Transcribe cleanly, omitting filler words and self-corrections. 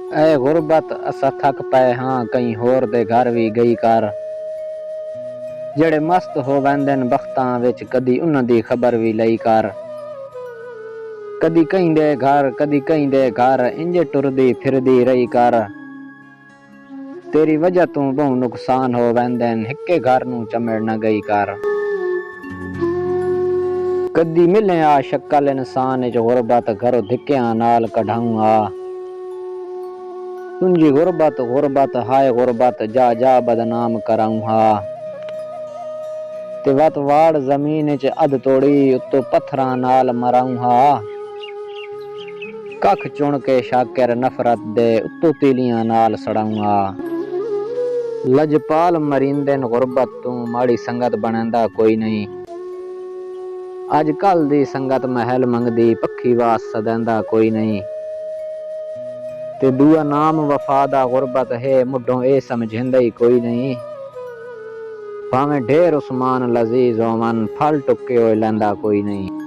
ऐ गुरबत असा थक पए हाँ कई होर दे घर भी गई कर। जेड़े मस्त हो वैंदे न बख्तां विच कदी उन्हां दी खबर भी लई कर। कदी कहीं दे घर कदी कहीं दे घर इंज टुरदी फिरदी रही कर। तेरी वजह तू बहु नुकसान हो वैंदे न हिक्के घर नू चमड़ न गई कर। कदी मिले आ शक्ल इंसान च गुरबत घरों धिक्कियां नाल कढाऊं आ। तुंजी गुरबत गुरबत हाय गुरबत जा जा बदनाम कराऊं हा। ते वत वाड़ जमीन च अध तोड़ी उत्तों पत्थरां नाल मराऊं हा। कख चुन के शाकर नफरत दे उत्तों तीलियां नाल सड़ाऊं हा। लजपाल मरींदे न गुरबत तू माड़ी संगत बनैंदा कोई नहीं। अज कल दी संगत महल मंगदी पक्खी वास सदैंदा कोई नहीं। ते दूआ नाम वफा दा गुरबत है मुढों ए समझेंदा ही कोई नहीं। भावें ढेर उस्मान लजीज होवन फल टुक्के होए लैंदा कोई नहीं।